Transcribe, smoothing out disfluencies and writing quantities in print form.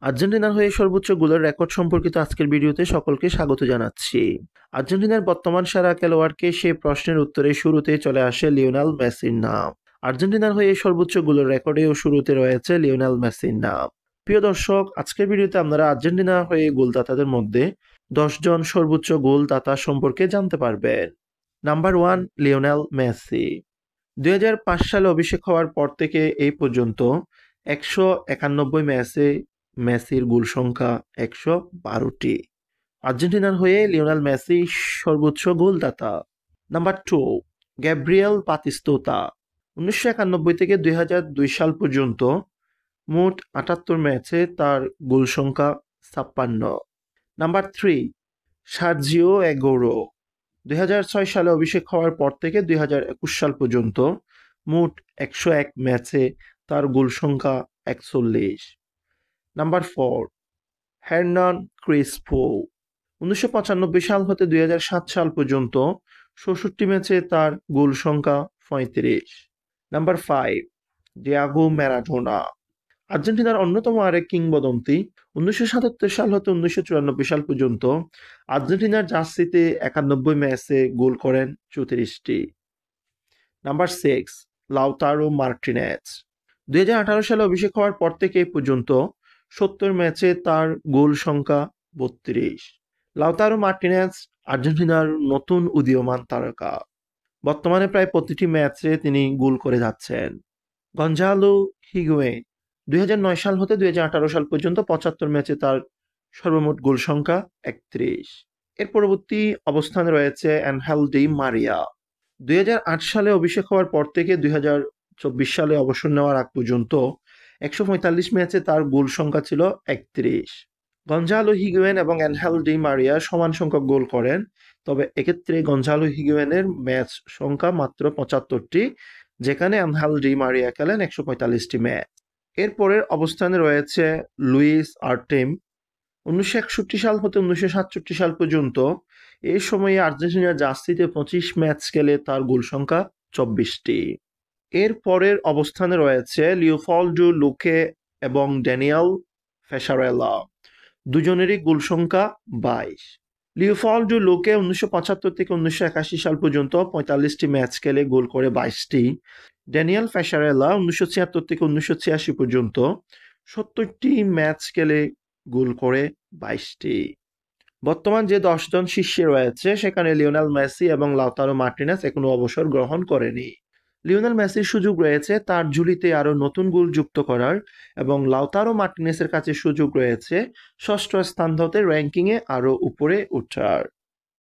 আর্জেন্টিনার হয়ে সর্বোচ্চ গোলের রেকর্ড সম্পর্কিত আজকের ভিডিওতে সকলকে স্বাগত জানাচ্ছি। আর্জেন্টিনার বর্তমান সেরা খেলোয়াড়কে সেই প্রশ্নের উত্তরে শুরুতে চলে আসে লিওনেল মেসির নাম। আর্জেন্টিনার হয়ে সর্বোচ্চ গোলের রেকর্ডেও শুরুতে রয়েছে লিওনেল মেসির নাম। প্রিয় দর্শক, আজকের ভিডিওতে আপনারা আর্জেন্টিনার হয়ে গোলদাতাদের মধ্যে 10 জন সর্বোচ্চ গোলদাতা সম্পর্কে জানতে পারবেন। Number 1, Lionel Messi. 2005 সালে অভিষেক হওয়ার পর থেকে এই পর্যন্ত 191 ম্যাচে মেসির গোল সংখ্যা 112টি। আর্জেন্টিনার হয়ে লিওনেল মেসি সর্বোচ্চ গোলদাতা। Number 2, Gabriel বাতিস্তুতা। 1991 থেকে 2002 সাল পর্যন্ত মোট 78 ম্যাচে তার গোল সংখ্যা 56। Number 3, Sergio Agüero. 2006 সালে অভিষেক হওয়ার পর থেকে 2021 সাল পর্যন্ত মোট 101 ম্যাচে তার গোল সংখ্যা 41। Number 4, Hernan Crespo. 1995 সাল হতে 2007 সাল পর্যন্ত 64 ম্যাচে তার গোল সংখ্যা 35। Number 5, Diego Maradona. আর্জেন্টিনার অন্যতম আরেক কিংবদন্তি। 1977 সাল হতে 1994 সাল পর্যন্ত আর্জেন্টিনার জার্সিতে 91 ম্যাচে গোল করেন 34টি। Number 6, Lautaro Martinez. 2018 সালে অভিষেক হওয়ার পর থেকে এই পর্যন্ত 70 ম্যাচে তার গোল সংখ্যা 32। লাউতারো মার্টিনেজ আর্জেন্টিনার নতুন উদীয়মান তারকা। বর্তমানে প্রায় প্রতিটি ম্যাচে তিনি গোল করে যাচ্ছেন। Gonzalo Higuain. 2009 সাল হতে 2018 সাল পর্যন্ত 75 ম্যাচে তার সর্বমোট গোল সংখ্যা 31। এর পরবর্তী অবস্থানে রয়েছে অ্যানহেল ডি মারিয়া। 2008 সালে অভিষেক হওয়ার পর থেকে 2024 সালে অবসর নেওয়ার আগ পর্যন্ত 145 ম্যাচে তার গোল সংখ্যা ছিল 31। গঞ্জালো হিগুয়েইন এবং অ্যানহেল ডি মারিয়া সমান সংখ্যক গোল করেন, তবে এক্ষেত্রে গঞ্জালো হিগুয়েইনের ম্যাচ সংখ্যা মাত্র 75টি, যেখানে অ্যানহেল ডি মারিয়া খেলেন 145টি ম্যাচ। এর পরের অবস্থানে রয়েছে লুইস আর্টেম। 1961 সাল হতে 1967 সাল পর্যন্ত এই সময়ে আর্জেন্টিনার জার্সিতে 25 ম্যাচ খেলে তার গোল সংখ্যা 24টি। এর পরের অবস্থানে রয়েছে লিওপোল্ডো লুকে এবং ড্যানিয়েল ফ্যাসারেলা। দুজনেরই গোল সংখ্যা 22। লিওপোল্ডো লুকে 1975 থেকে 1981 সাল পর্যন্ত 45টি ম্যাচ খেলে গোল করে 22টি। ড্যানিয়েল ফ্যাসারেলা 1976 থেকে 1986 পর্যন্ত 70টি ম্যাচ খেলে গোল করে 22টি। বর্তমান যে 10 জন শীর্ষে রয়েছে সেখানে লিওনেল মেসি এবং লাউতারো মার্টিনেজ এখনো অবসর গ্রহণ করেনি। লিওনেল মেসির সুযোগ রয়েছে তার ঝুলিতে আরও নতুন গোল যুক্ত করার, এবং লাউতারো মার্টিনেজের কাছে সুযোগ রয়েছে ষষ্ঠ স্থান হতে র্যাঙ্কিংয়ে আরও উপরে ওঠার।